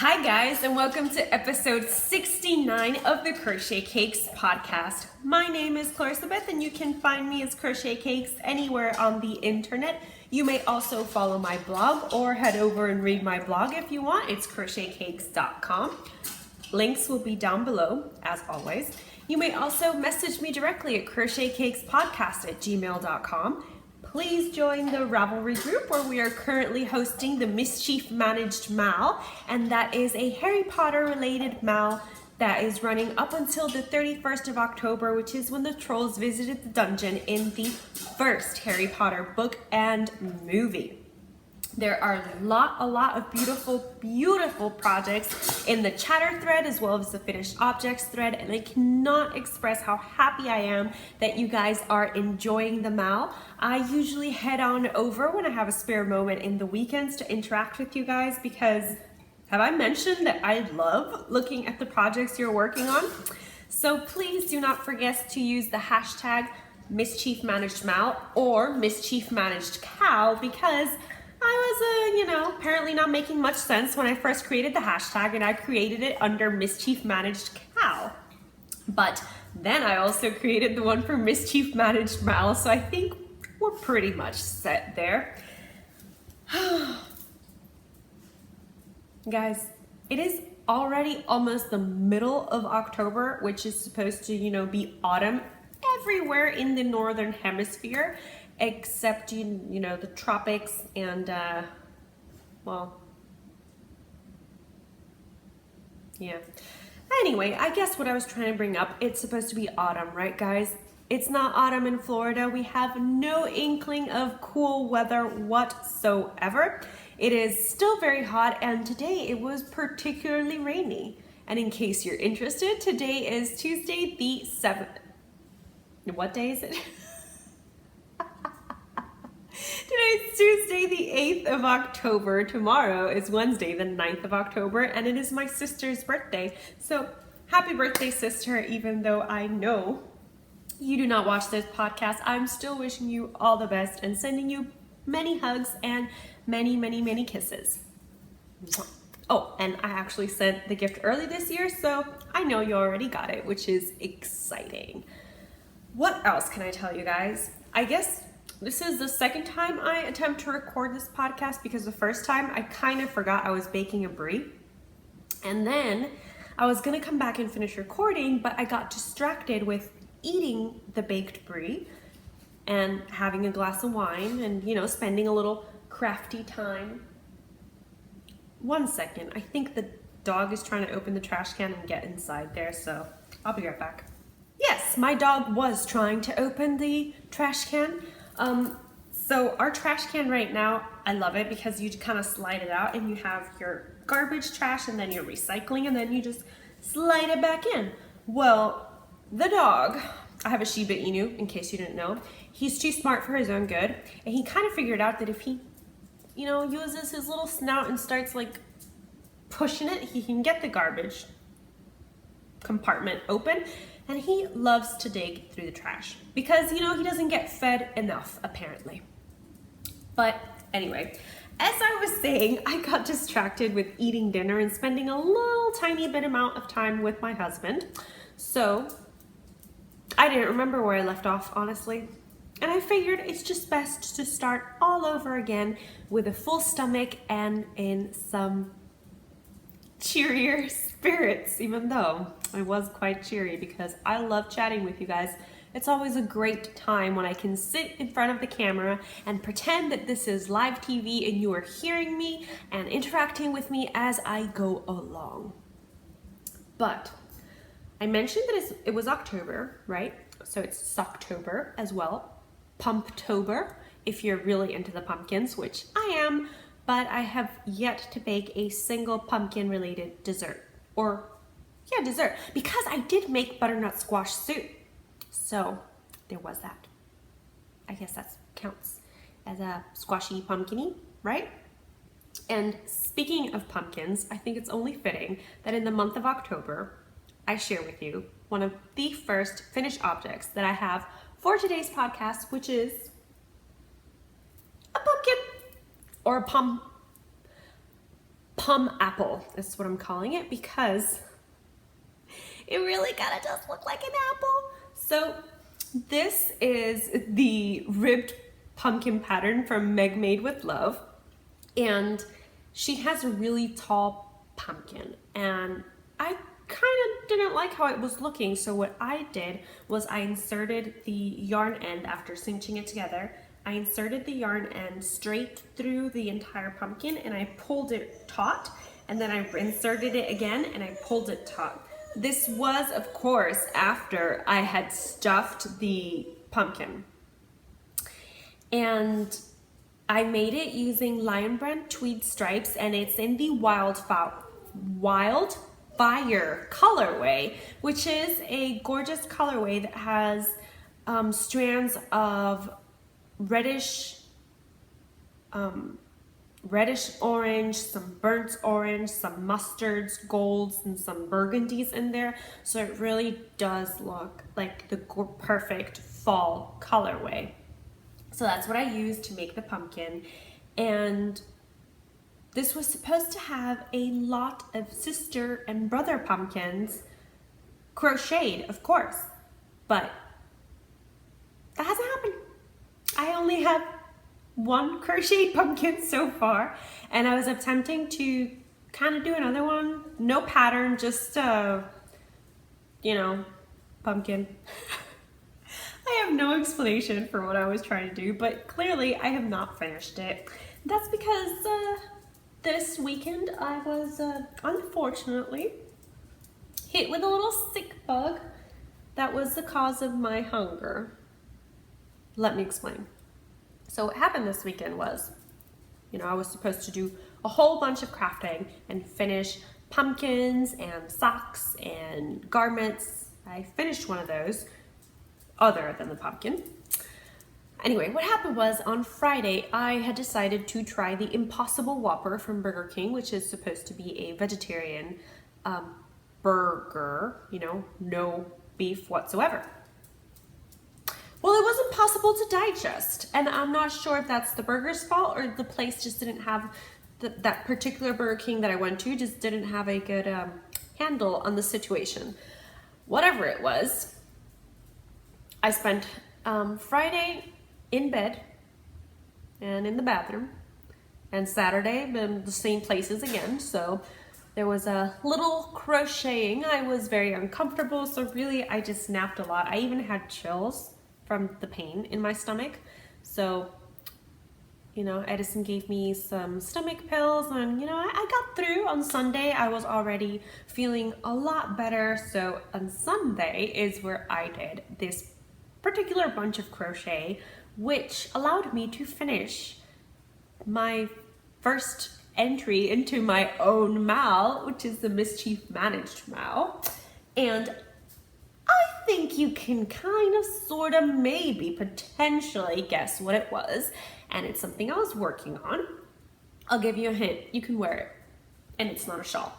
Hi guys, and welcome to episode 69 of the Crochet Cakes podcast. My name is Clarissa, and you can find me as Crochet Cakes anywhere on the internet. You may also follow my blog or head over and read my blog if you want. It's crochetcakes.com. Links will be down below, as always. You may also message me directly at crochetcakespodcast@gmail.com. Please join the Ravelry group where we are currently hosting the Mischief Managed Mal, and that is a Harry Potter related mal that is running up until the 31st of October, which is when the trolls visited the dungeon in the first Harry Potter book and movie. There are a lot of beautiful projects in the chatter thread as well as the finished objects thread, and I cannot express how happy I am that you guys are enjoying the mal. I usually head on over when I have a spare moment in the weekends to interact with you guys because have I mentioned that I love looking at the projects you're working on? So please do not forget to use the hashtag Mischief Managed Mal or Mischief Managed Cow because I was, apparently not making much sense when I first created the hashtag, and I created it under Mischief Managed Cow. But then I also created the one for Mischief Managed Mal, so I think we're pretty much set there. Guys, it is already almost the middle of October, which is supposed to, be autumn everywhere in the northern hemisphere. Except, the tropics and, yeah. Anyway, I guess what I was trying to bring up, it's supposed to be autumn, right, guys? It's not autumn in Florida. We have no inkling of cool weather whatsoever. It is still very hot, and today it was particularly rainy. And in case you're interested, today is Tuesday the 7th. What day is it? Today's Tuesday, the 8th of October. Tomorrow is Wednesday, the 9th of October, and it is my sister's birthday. So happy birthday, sister, even though I know you do not watch this podcast. I'm still wishing you all the best and sending you many hugs and many kisses. Oh, and I actually sent the gift early this year, so I know you already got it, which is exciting. What else can I tell you guys? I guess this is the second time I attempt to record this podcast because the first time I kind of forgot I was baking a brie. And then I was gonna come back and finish recording, but I got distracted with eating the baked brie and having a glass of wine and, spending a little crafty time. One second, I think the dog is trying to open the trash can and get inside there, so I'll be right back. Yes, my dog was trying to open the trash can. So our trash can right now, I love it because you kind of slide it out and you have your garbage trash and then your recycling and then you just slide it back in. Well, the dog, I have a Shiba Inu in case you didn't know, he's too smart for his own good, and he kind of figured out that if he, uses his little snout and starts like pushing it, he can get the garbage compartment open. And he loves to dig through the trash because, he doesn't get fed enough, apparently. But anyway, as I was saying, I got distracted with eating dinner and spending a little tiny bit amount of time with my husband. So I didn't remember where I left off, honestly. And I figured it's just best to start all over again with a full stomach and in some cheerier spirits, even though I was quite cheery because I love chatting with you guys. It's always a great time when I can sit in front of the camera and pretend that this is live TV and you are hearing me and interacting with me as I go along. But I mentioned that it was October, right? So it's Socktober as well. Pumptober, if you're really into the pumpkins, which I am, but I have yet to bake a single pumpkin related dessert. Dessert, because I did make butternut squash soup. So there was that. I guess that counts as a squashy pumpkin-y, right? And speaking of pumpkins, I think it's only fitting that in the month of October, I share with you one of the first finished objects that I have for today's podcast, which is a pumpkin or a Pumapple is what I'm calling it because it really kind of does look like an apple. So this is the ribbed pumpkin pattern from Meg Made with Love, and she has a really tall pumpkin, and I kind of didn't like how it was looking, so what I did was I inserted the yarn end after cinching it together. I inserted the yarn end straight through the entire pumpkin and I pulled it taut, and then I inserted it again and I pulled it taut. This was, of course, after I had stuffed the pumpkin. And I made it using Lion Brand tweed stripes, and it's in the Wildfire colorway, which is a gorgeous colorway that has strands of reddish orange, some burnt orange, some mustards, golds, and some burgundies in there. So it really does look like the perfect fall colorway. So that's what I used to make the pumpkin. And this was supposed to have a lot of sister and brother pumpkins crocheted, of course, but that hasn't happened. I only have one crocheted pumpkin so far, and I was attempting to kind of do another one. No pattern, just you know, pumpkin. I have no explanation for what I was trying to do, but clearly I have not finished it. That's because this weekend I was unfortunately hit with a little sick bug that was the cause of my hunger. Let me explain. So what happened this weekend was, I was supposed to do a whole bunch of crafting and finish pumpkins and socks and garments. I finished one of those, other than the pumpkin. Anyway, what happened was on Friday, I had decided to try the Impossible Whopper from Burger King, which is supposed to be a vegetarian burger, no beef whatsoever. Well, it wasn't possible to digest, and I'm not sure if that's the burger's fault or the place just didn't have, that particular Burger King that I went to just didn't have a good handle on the situation. Whatever it was, I spent Friday in bed and in the bathroom, and Saturday in the same places again. So there was a little crocheting. I was very uncomfortable, so really I just napped a lot. I even had chills from the pain in my stomach. So, Edison gave me some stomach pills, and I got through. On Sunday I was already feeling a lot better. So on Sunday is where I did this particular bunch of crochet, which allowed me to finish my first entry into my own mal, which is the Mischief Managed mal. And I think you can kind of, sort of, maybe, potentially guess what it was. And it's something I was working on. I'll give you a hint. You can wear it. And it's not a shawl.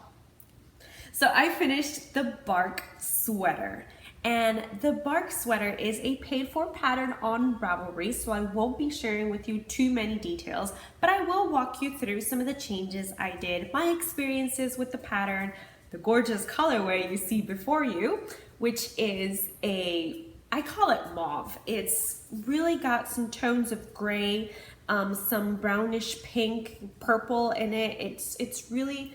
So I finished the bark sweater. And the bark sweater is a paid-for pattern on Ravelry, so I won't be sharing with you too many details, but I will walk you through some of the changes I did, my experiences with the pattern, the gorgeous colorway you see before you, which is I call it mauve. It's really got some tones of gray, some brownish pink, purple in it. It's really,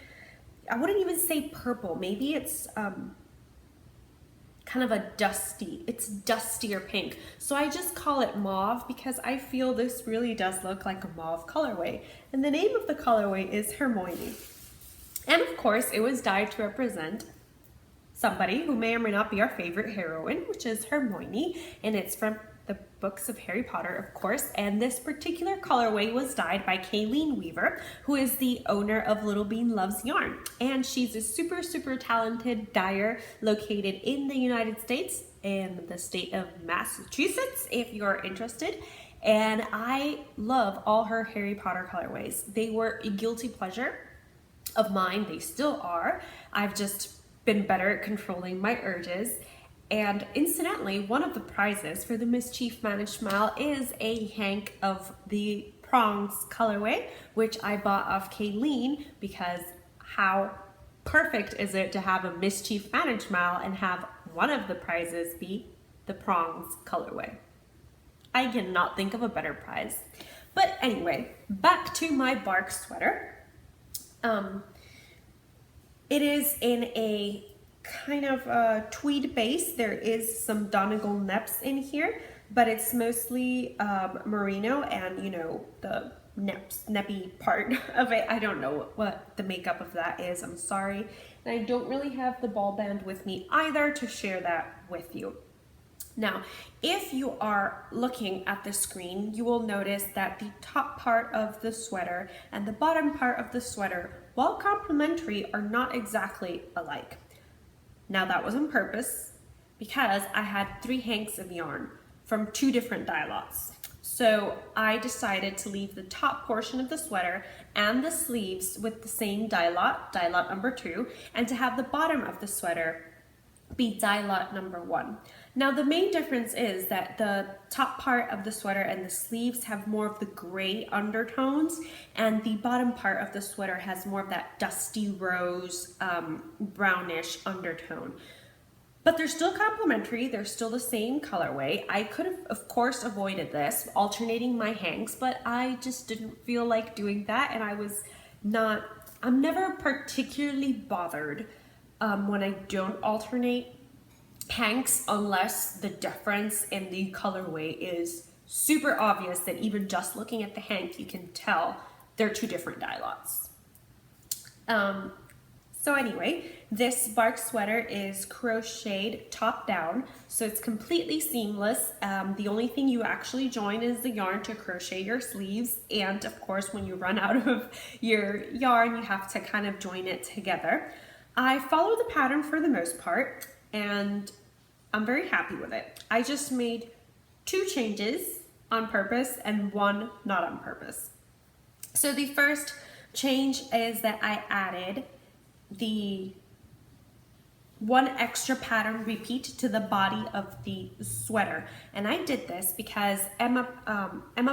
I wouldn't even say purple. Maybe it's kind of a dustier pink. So I just call it mauve because I feel this really does look like a mauve colorway. And the name of the colorway is Hermione. And of course, it was dyed to represent somebody who may or may not be our favorite heroine, which is Hermione, and it's from the books of Harry Potter, of course. And this particular colorway was dyed by Kayleen Weaver, who is the owner of Little Bean Loves Yarn. And she's a super, super talented dyer located in the United States, in the state of Massachusetts, if you're interested. And I love all her Harry Potter colorways. They were a guilty pleasure of mine. They still are. I've just been better at controlling my urges. And incidentally, one of the prizes for the Mischief Managed Mal is a hank of the prongs colorway, which I bought off Kayleen because how perfect is it to have a mischief managed mile and have one of the prizes be the prongs colorway? I cannot think of a better prize. But anyway, back to my bark sweater. It is in a kind of a tweed base. There is some Donegal neps in here, but it's mostly merino and, you know, the neppy part of it. I don't know what the makeup of that is. I'm sorry. And I don't really have the ball band with me either to share that with you. Now, if you are looking at the screen, you will notice that the top part of the sweater and the bottom part of the sweater, while complementary, are not exactly alike. Now that was on purpose because I had 3 hanks of yarn from 2 different dye lots. So I decided to leave the top portion of the sweater and the sleeves with the same dye lot number 2, and to have the bottom of the sweater be dye lot number 1. Now the main difference is that the top part of the sweater and the sleeves have more of the gray undertones, and the bottom part of the sweater has more of that dusty rose, brownish undertone. But they're still complementary, they're still the same colorway. I could have, of course, avoided this, alternating my hanks, but I just didn't feel like doing that, and I'm never particularly bothered when I don't alternate hanks unless the difference in the colorway is super obvious that even just looking at the hank you can tell they're 2 different dye lots. So anyway, this bark sweater is crocheted top down, so it's completely seamless. The only thing you actually join is the yarn to crochet your sleeves, and of course when you run out of your yarn you have to kind of join it together. I follow the pattern for the most part, and I'm very happy with it. I just made 2 changes on purpose and 1 not on purpose. So the first change is that I added the 1 extra pattern repeat to the body of the sweater. And I did this because Emma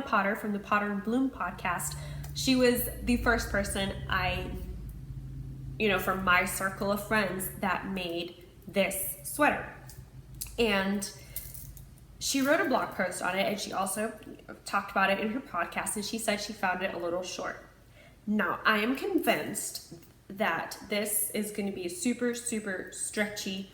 Potter from the Potter and Bloom podcast, she was the first person from my circle of friends that made this sweater. And she wrote a blog post on it, and she also talked about it in her podcast, and she said she found it a little short. Now, I am convinced that this is going to be a super, super stretchy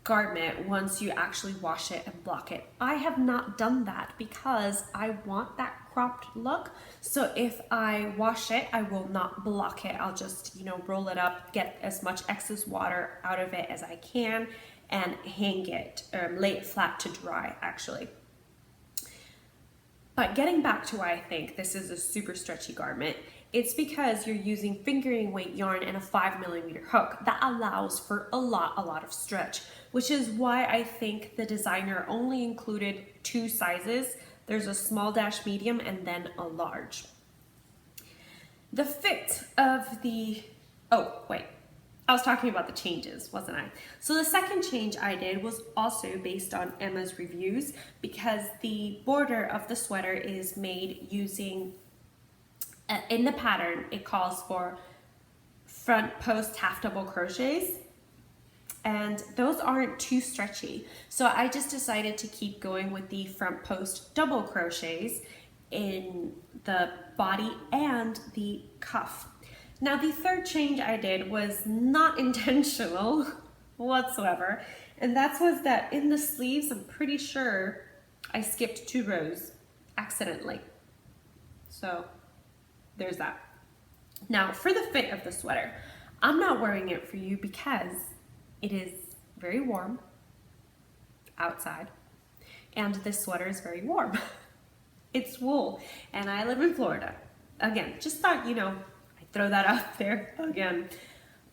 garment once you actually wash it and block it. I have not done that because I want that cropped look. So if I wash it, I will not block it. I'll just, roll it up, get as much excess water out of it as I can, and hang it, or lay it flat to dry, actually. But getting back to why I think this is a super stretchy garment, it's because you're using fingering weight yarn and a 5mm hook that allows for a lot of stretch, which is why I think the designer only included 2 sizes. There's a small dash medium and then a large. The fit of I was talking about the changes, wasn't I? So the second change I did was also based on Emma's reviews, because the border of the sweater is made using, in the pattern, it calls for front post half double crochets, and those aren't too stretchy. So I just decided to keep going with the front post double crochets in the body and the cuff. Now the third change I did was not intentional whatsoever, and that was that in the sleeves, I'm pretty sure I skipped 2 rows accidentally. So there's that. Now for the fit of the sweater, I'm not wearing it for you because it is very warm outside, and this sweater is very warm. It's wool, and I live in Florida. Again, just thought, I'd throw that out there again.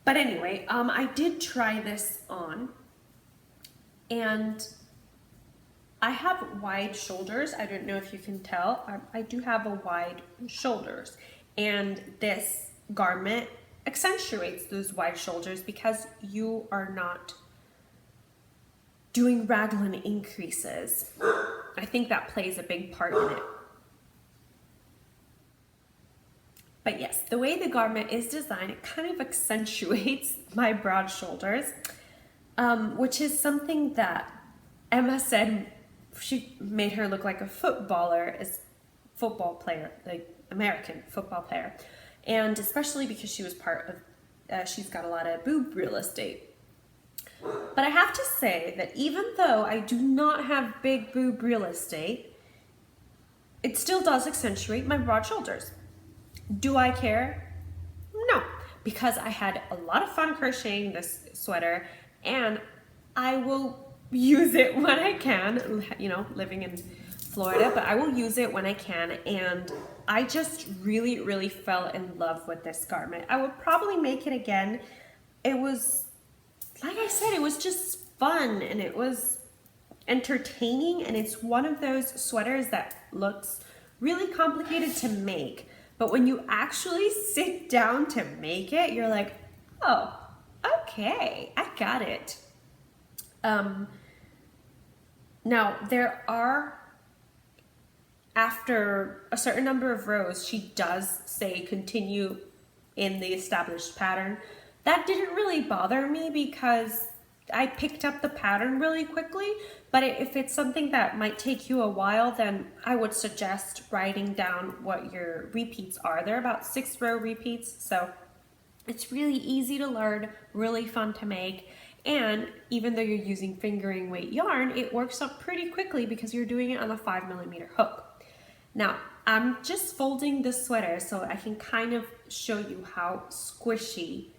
But anyway, I did try this on, and I have wide shoulders. I don't know if you can tell. I do have a wide shoulders, and this garment accentuates those wide shoulders because you are not doing raglan increases. I think that plays a big part in it. But yes, the way the garment is designed, it kind of accentuates my broad shoulders, which is something that Emma said she made her look like a football player, like American football player. And especially because she was part of, she's got a lot of boob real estate. But I have to say that even though I do not have big boob real estate, it still does accentuate my broad shoulders. Do I care? No, because I had a lot of fun crocheting this sweater and I will use it when I can, you know, living in Florida, but I will use it when I can. And I just really, really fell in love with this garment. I would probably make it again. It was, like I said, it was just fun and it was entertaining. And it's one of those sweaters that looks really complicated to make. But when you actually sit down to make it, you're like, oh, okay, I got it. Now, there are, after a certain number of rows, she does say continue in the established pattern. That didn't really bother me because I picked up the pattern really quickly, but if it's something that might take you a while, then I would suggest writing down what your repeats are. They're about 6-row repeats, so it's really easy to learn, really fun to make, and even though you're using fingering weight yarn, it works up pretty quickly because you're doing it on a 5mm hook. Now, I'm just folding the sweater so I can kind of show you how squishy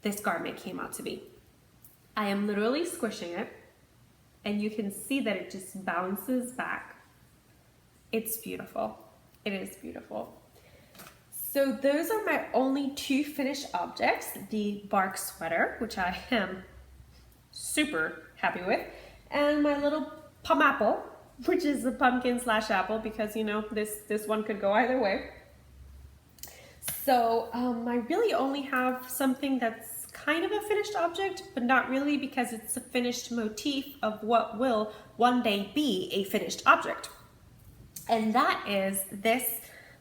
this garment came out to be. I am literally squishing it, and you can see that it just bounces back. It's beautiful. It is beautiful. So those are my only 2 finished objects, the bark sweater, which I am super happy with, and my little Pumapple, which is a pumpkin / apple, because you know, this one could go either way. So I really only have something that's kind of a finished object, but not really, because it's a finished motif of what will one day be a finished object. And that is this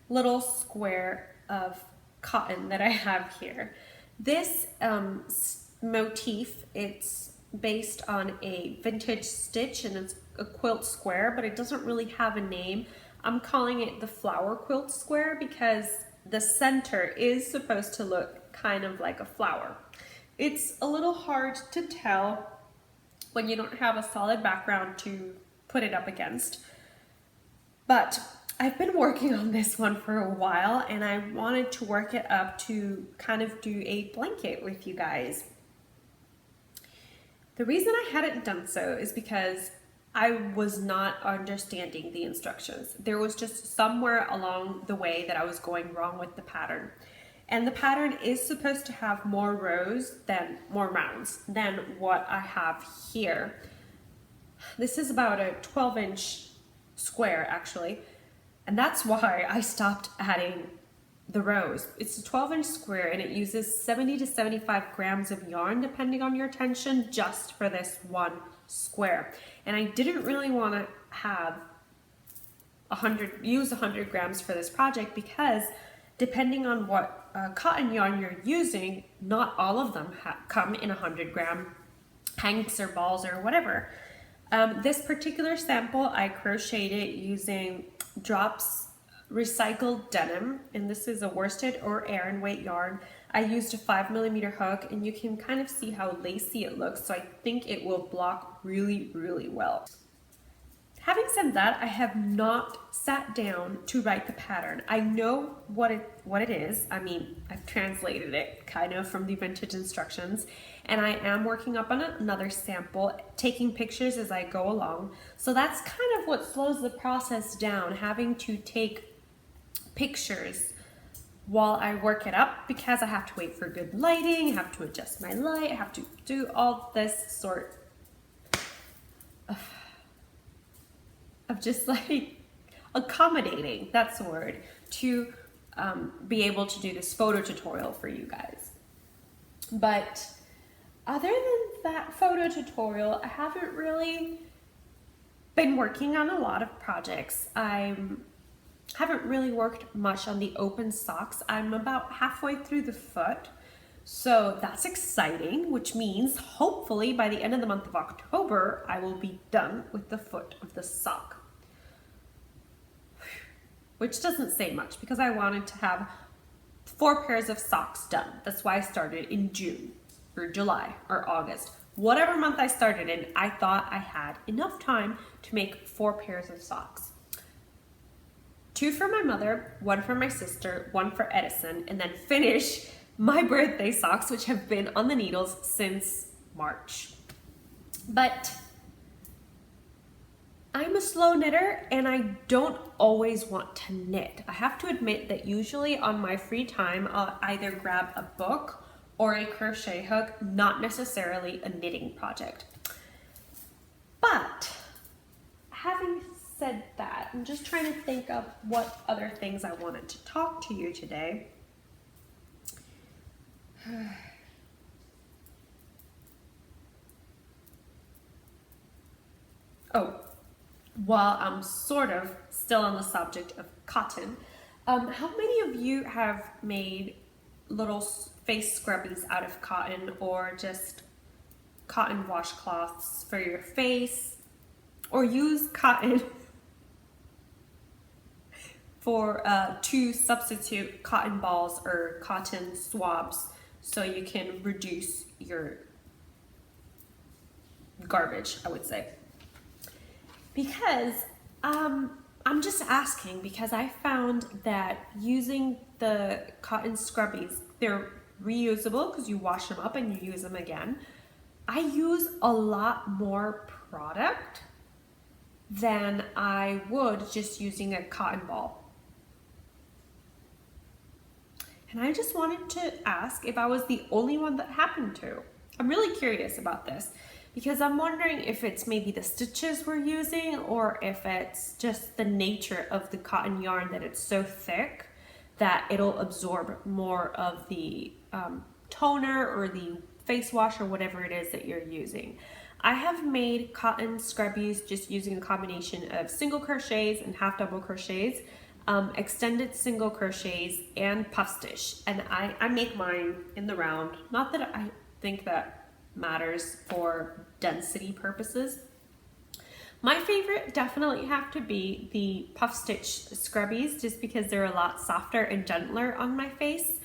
little square of cotton that I have here. This motif, it's based on a vintage stitch and it's a quilt square, but it doesn't really have a name. I'm calling it the flower quilt square because the center is supposed to look kind of like a flower. It's a little hard to tell when you don't have a solid background to put it up against, but I've been working on this one for a while and I wanted to work it up to kind of do a blanket with you guys. The reason I hadn't done so is because I was not understanding the instructions. There was just somewhere along the way that I was going wrong with the pattern. And the pattern is supposed to have more rows more rounds than what I have here. This is about a 12-inch square actually, and that's why I stopped adding the rows. It's a 12-inch square and it uses 70 to 75 grams of yarn depending on your tension just for this one square. And I didn't really want to have use 100 grams for this project because depending on what cotton yarn you're using, not all of them come in 100-gram hanks or balls or whatever. This particular sample, I crocheted it using Drops recycled denim, and this is a worsted or Aran weight yarn. I used a 5mm hook, and you can kind of see how lacy it looks, so I think it will block really, really well. Having said that, I have not sat down to write the pattern. I know what it is. I mean, I've translated it kind of from the vintage instructions, and I am working up on another sample, taking pictures as I go along. So that's kind of what slows the process down, having to take pictures while I work it up, because I have to wait for good lighting, I have to adjust my light, I have to do all this sort of just like accommodating, that's the word, to be able to do this photo tutorial for you guys. But other than that photo tutorial, I haven't really been working on a lot of projects. I'm Haven't really worked much on the open socks. I'm about halfway through the foot. So that's exciting, which means hopefully by the end of the month of October, I will be done with the foot of the sock. Which doesn't say much because I wanted to have 4 pairs of socks done. That's why I started in June or July or August. Whatever month I started in, I thought I had enough time to make 4 pairs of socks. 2 for my mother, 1 for my sister, 1 for Edison, and then finish my birthday socks, which have been on the needles since March. But I'm a slow knitter and I don't always want to knit. I have to admit that usually on my free time, I'll either grab a book or a crochet hook, not necessarily a knitting project. But having said that, I'm just trying to think of what other things I wanted to talk to you today. Oh, while I'm sort of still on the subject of cotton, how many of you have made little face scrubbies out of cotton or just cotton washcloths for your face, or use cotton for to substitute cotton balls or cotton swabs so you can reduce your garbage, I would say? Because I'm just asking because I found that using the cotton scrubbies, they're reusable because you wash them up and you use them again. I use a lot more product than I would just using a cotton ball. And I just wanted to ask if I was the only one that happened to. I'm really curious about this because I'm wondering if it's maybe the stitches we're using or if it's just the nature of the cotton yarn that it's so thick that it'll absorb more of the toner or the face wash or whatever it is that you're using. I have made cotton scrubbies just using a combination of single crochets and half double crochets, extended single crochets and puff stitch, and I make mine in the round. Not that I think that matters for density purposes. My favorite definitely have to be the puff stitch scrubbies just because they're a lot softer and gentler on my face,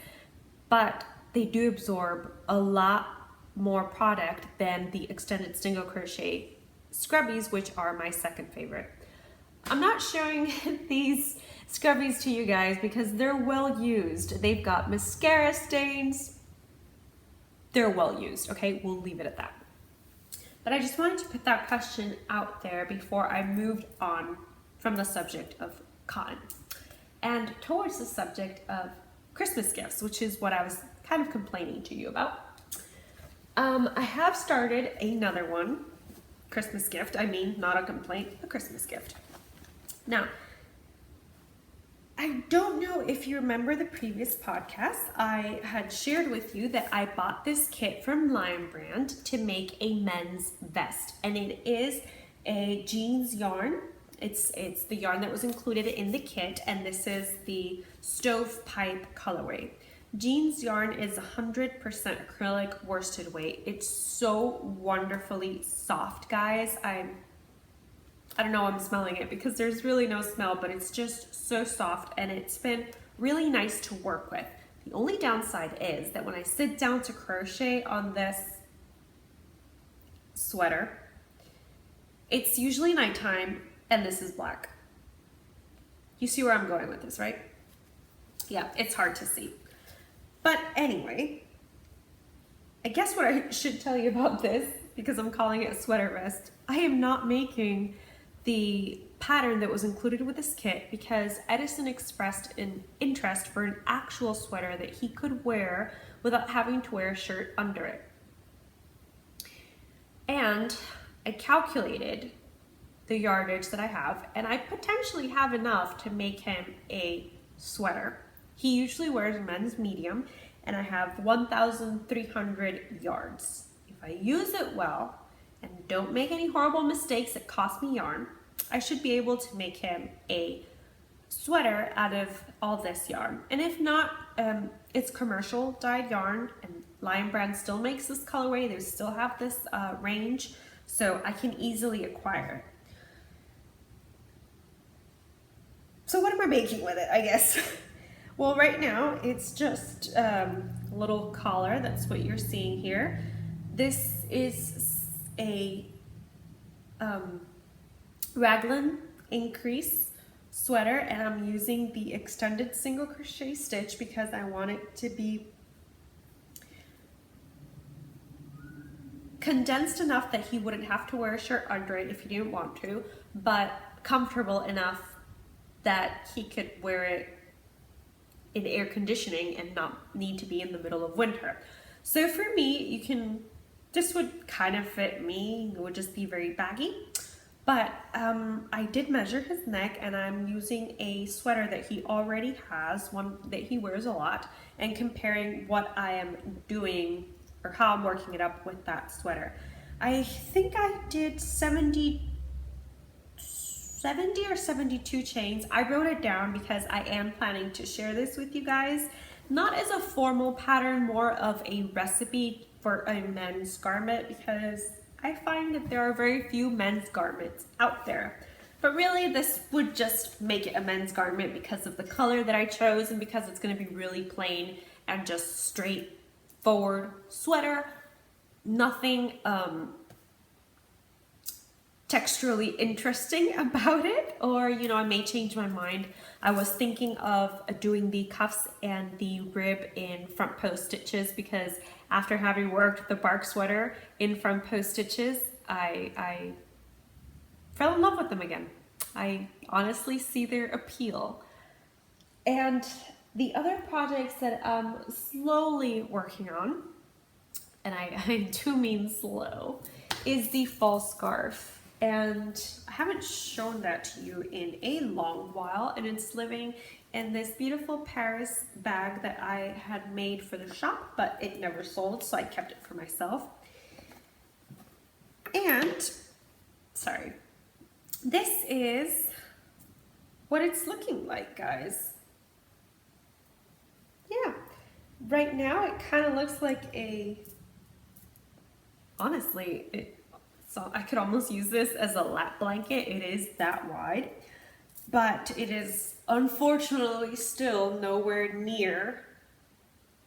but they do absorb a lot more product than the extended single crochet scrubbies, which are my second favorite. I'm not showing these scrubbies to you guys because they're well used. They've got mascara stains. They're well used, okay? We'll leave it at that. But I just wanted to put that question out there before I moved on from the subject of cotton and towards the subject of Christmas gifts, which is what I was kind of complaining to you about. I have started another one, Christmas gift. I mean, not a complaint, a Christmas gift. Now, I don't know if you remember the previous podcast, I had shared with you that I bought this kit from Lion Brand to make a men's vest, and it is a jeans yarn. It's the yarn that was included in the kit, and this is the stovepipe colorway. Jeans yarn is 100% acrylic worsted weight. It's so wonderfully soft, guys. I don't know, I'm smelling it because there's really no smell, but it's just so soft and it's been really nice to work with. The only downside is that when I sit down to crochet on this sweater, it's usually nighttime and this is black. You see where I'm going with this, right? Yeah, it's hard to see. But anyway, I guess what I should tell you about this, because I'm calling it a sweater vest, I am not making the pattern that was included with this kit because Edison expressed an interest for an actual sweater that he could wear without having to wear a shirt under it. And I calculated the yardage that I have, and I potentially have enough to make him a sweater. He usually wears a men's medium, and I have 1,300 yards. If I use it well and don't make any horrible mistakes that cost me yarn, I should be able to make him a sweater out of all this yarn. And if not, it's commercial dyed yarn, and Lion Brand still makes this colorway. They still have this range, so I can easily acquire it. So what am I making with it, I guess? Well, right now it's just a little collar. That's what you're seeing here. This is a raglan increase sweater, and I'm using the extended single crochet stitch because I want it to be condensed enough that he wouldn't have to wear a shirt under it if he didn't want to, but comfortable enough that he could wear it in air conditioning and not need to be in the middle of winter. So for me, this would kind of fit me. It would just be very baggy. But I did measure his neck, and I'm using a sweater that he already has, one that he wears a lot, and comparing what I am doing or how I'm working it up with that sweater. I think I did 70 or 72 chains. I wrote it down because I am planning to share this with you guys, not as a formal pattern, more of a recipe for a men's garment, because I find that there are very few men's garments out there. But really, this would just make it a men's garment because of the color that I chose, and because it's going to be really plain and just straightforward sweater. Nothing texturally interesting about it, or I may change my mind. I was thinking of doing the cuffs and the rib in front post stitches, because after having worked the bark sweater in front post stitches, I fell in love with them again. I honestly see their appeal. And the other projects that I'm slowly working on, and I do mean slow, is the fall scarf. And I haven't shown that to you in a long while, and it's living in this beautiful Paris bag that I had made for the shop, but it never sold, so I kept it for myself. And, sorry, this is what it's looking like, guys. Yeah, right now it kind of looks like honestly, so I could almost use this as a lap blanket. It is that wide, but it is unfortunately still nowhere near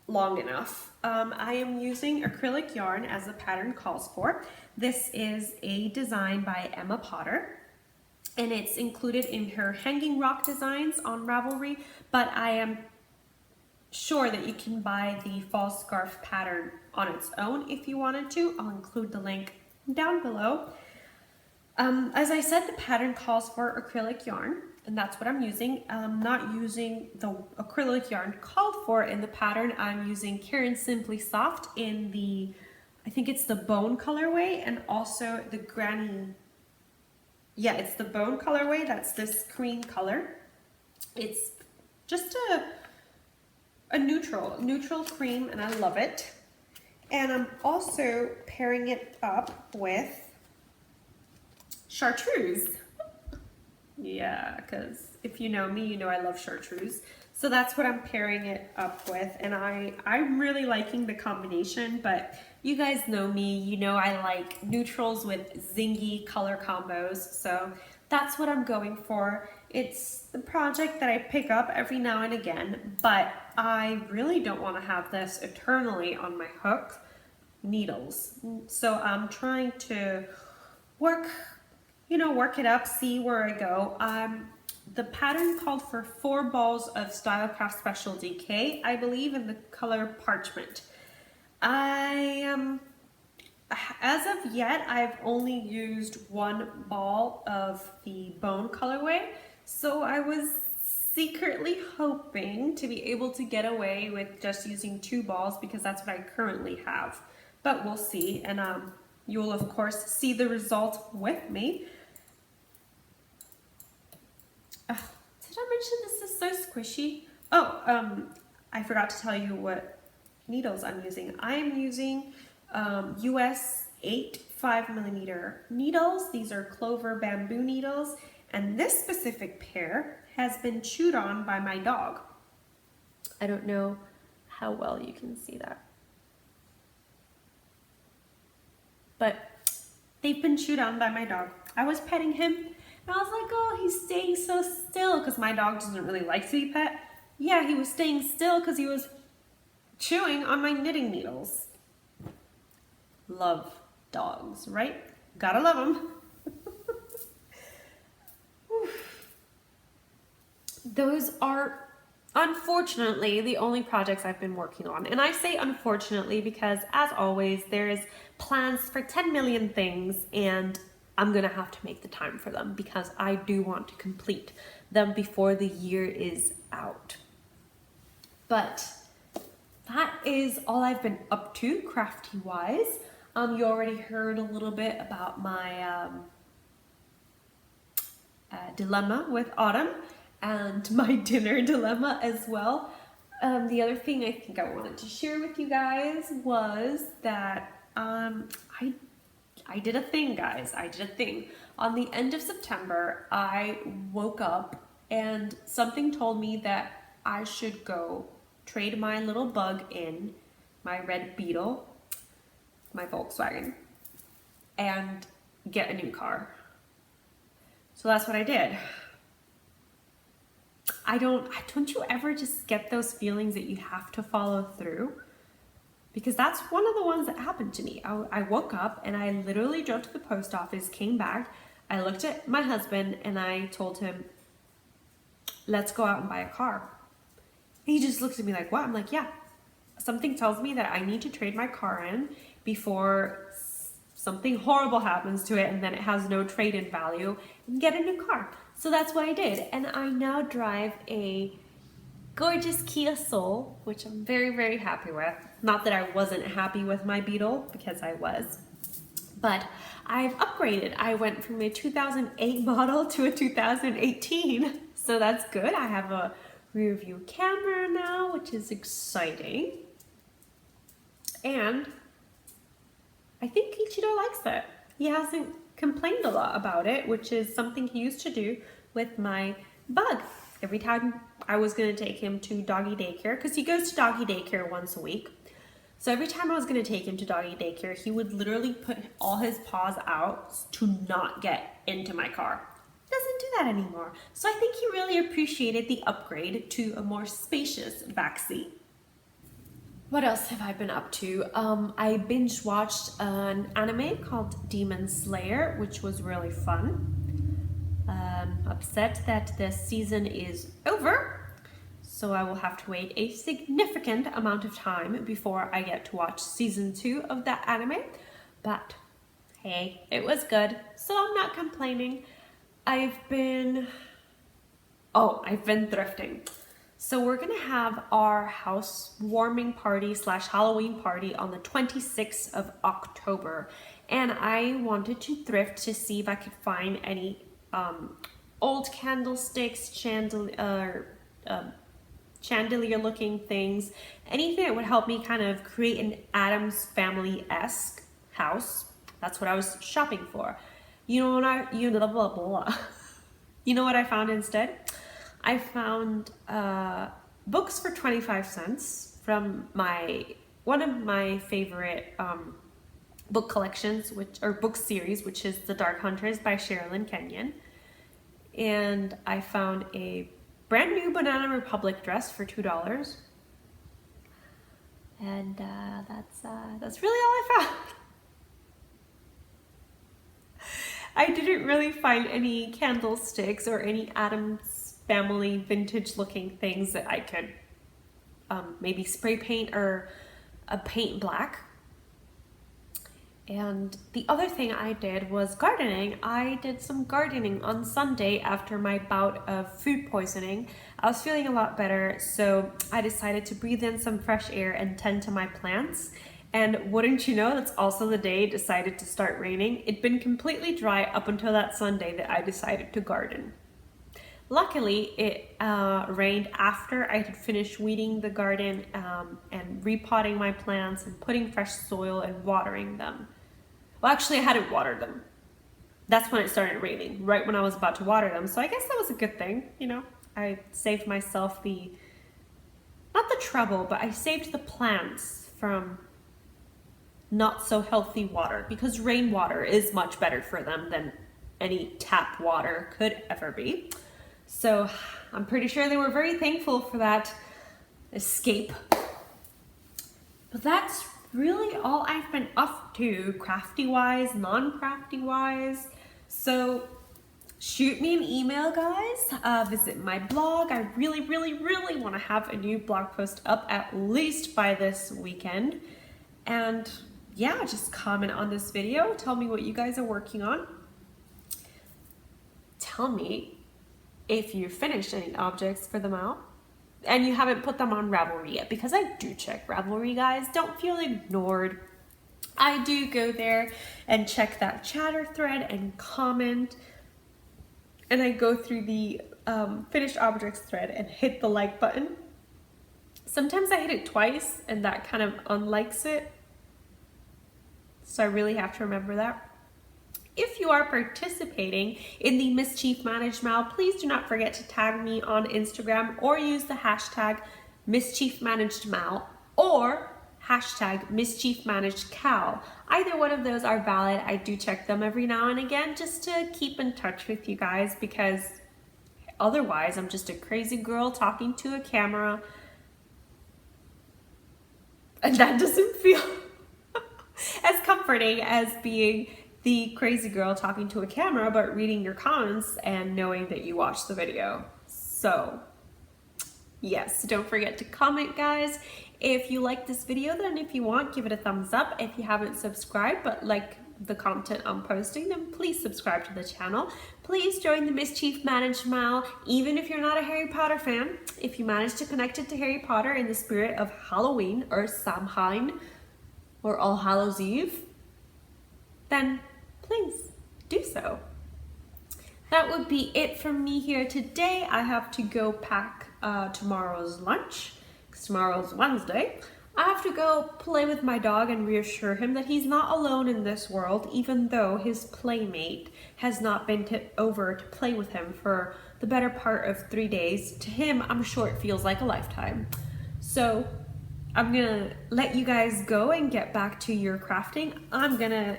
long enough. I am using acrylic yarn as the pattern calls for. This is a design by Emma Potter, and it's included in her Hanging Rock designs on Ravelry, but I am sure that you can buy the fall scarf pattern on its own if you wanted to. I'll include the link down below. As I said, the pattern calls for acrylic yarn, and that's what I'm using. I'm not using the acrylic yarn called for in the pattern. I'm using Karen Simply Soft in the, I think it's the bone colorway, and also the granny, yeah, it's the bone colorway. That's this cream color. It's just a neutral cream, and I love it. And I'm also pairing it up with chartreuse. Yeah, because if you know me, you know I love chartreuse. So that's what I'm pairing it up with, and I'm really liking the combination, but you guys know me, you know I like neutrals with zingy color combos, so that's what I'm going for. It's the project that I pick up every now and again, but I really don't want to have this eternally on my hook needles. So I'm trying to work it up, see where I go. The pattern called for 4 balls of Stylecraft Special DK, I believe, in the color Parchment. As of yet, I've only used 1 ball of the bone colorway, so I was secretly hoping to be able to get away with just using 2 balls, because that's what I currently have. But we'll see, and you'll of course see the result with me. Did I mention this is so squishy? Oh, I forgot to tell you what needles I'm using. I am using US 8 5mm needles. These are Clover bamboo needles, and this specific pair has been chewed on by my dog. I don't know how well you can see that. But they've been chewed on by my dog. I was petting him and I was like, oh, he's staying so still because my dog doesn't really like to be pet. Yeah, he was staying still because he was chewing on my knitting needles. Love dogs, right? Gotta love them. Those are unfortunately the only projects I've been working on. And I say unfortunately because, as always, there is plans for 10 million things and I'm gonna have to make the time for them because I do want to complete them before the year is out. But that is all I've been up to crafty wise. You already heard a little bit about my dilemma with Autumn and my dinner dilemma as well. The other thing I think I wanted to share with you guys was that I did a thing, guys. I did a thing. On the end of September, I woke up and something told me that I should go trade my little bug in, my red Beetle, my Volkswagen, and get a new car. So that's what I did. Don't you ever just get those feelings that you have to follow through? Because that's one of the ones that happened to me. I woke up and I literally drove to the post office, came back, I looked at my husband and I told him, let's go out and buy a car. He just looked at me like, what? I'm like, yeah. Something tells me that I need to trade my car in before something horrible happens to it and then it has no trade-in value and get a new car. So that's what I did. And I now drive a gorgeous Kia Soul, which I'm very, very happy with. Not that I wasn't happy with my Beetle, because I was. But I've upgraded. I went from a 2008 model to a 2018. So that's good. I have a rear view camera now, which is exciting. And I think Ichiro likes it. He hasn't complained a lot about it, which is something he used to do with my bug. Every time I was going to take him to doggy daycare, because he goes to doggy daycare once a week. So every time I was going to take him to doggy daycare, he would literally put all his paws out to not get into my car. Doesn't do that anymore. So I think he really appreciated the upgrade to a more spacious backseat. What else have I been up to? I binge watched an anime called Demon Slayer, which was really fun. Upset that the season is over, so I will have to wait a significant amount of time before I get to watch season 2 of that anime. But hey, it was good, so I'm not complaining. I've been thrifting. So we're gonna have our housewarming party / Halloween party on the 26th of October. And I wanted to thrift to see if I could find any old candlesticks, chandelier looking things, anything that would help me kind of create an Addams Family-esque house. That's what I was shopping for. You know what I found instead? I found books for 25 cents from one of my favorite book collections, book series, which is The Dark Hunters by Sherilyn Kenyon. And I found a brand new Banana Republic dress for $2. And that's really all I found. I didn't really find any candlesticks or any Addams Family vintage looking things that I could maybe spray paint or paint black. And the other thing I did was gardening. I did some gardening on Sunday after my bout of food poisoning. I was feeling a lot better, so I decided to breathe in some fresh air and tend to my plants. And wouldn't you know, that's also the day it decided to start raining. It'd been completely dry up until that Sunday that I decided to garden. Luckily, it rained after I had finished weeding the garden and repotting my plants and putting fresh soil and watering them. Well, actually, I hadn't watered them. That's when it started raining, right when I was about to water them. So I guess that was a good thing, you know. I saved myself not the trouble, but I saved the plants from not so healthy water, because rainwater is much better for them than any tap water could ever be. So I'm pretty sure they were very thankful for that escape. But that's really all I've been up to, crafty wise, non-crafty wise. So shoot me an email, guys. Visit my blog. I really want to have a new blog post up at least by this weekend. And yeah, just comment on this video. Tell me what you guys are working on. Tell me if you finished any objects for the mail and you haven't put them on Ravelry yet, because I do check Ravelry, guys. Don't feel ignored. I do go there and check that chatter thread and comment. And I go through the finished objects thread and hit the like button. Sometimes I hit it twice and that kind of unlikes it. So I really have to remember that. If you are participating in the Mischief Managed Mal, please do not forget to tag me on Instagram or use the hashtag Mischief Managed Mal or hashtag Mischief Managed Cal. Either one of those are valid. I do check them every now and again just to keep in touch with you guys, because otherwise I'm just a crazy girl talking to a camera, and that doesn't feel as comforting as being the crazy girl talking to a camera but reading your comments and knowing that you watched the video. So yes, don't forget to comment, guys. If you like this video, then if you want, give it a thumbs up. If you haven't subscribed but like the content I'm posting, then please subscribe to the channel. Please join the Mischief Managed Mal, even if you're not a Harry Potter fan. If you manage to connect it to Harry Potter in the spirit of Halloween or Samhain or All Hallows Eve, then please do so. That would be it from me here today. I have to go pack tomorrow's lunch, because tomorrow's Wednesday. I have to go play with my dog and reassure him that he's not alone in this world, even though his playmate has not been over to play with him for the better part of 3 days. To him, I'm sure it feels like a lifetime. So I'm gonna let you guys go and get back to your crafting. I'm gonna,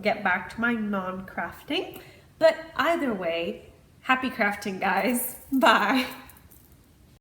get back to my non-crafting. But either way, happy crafting, guys. Bye.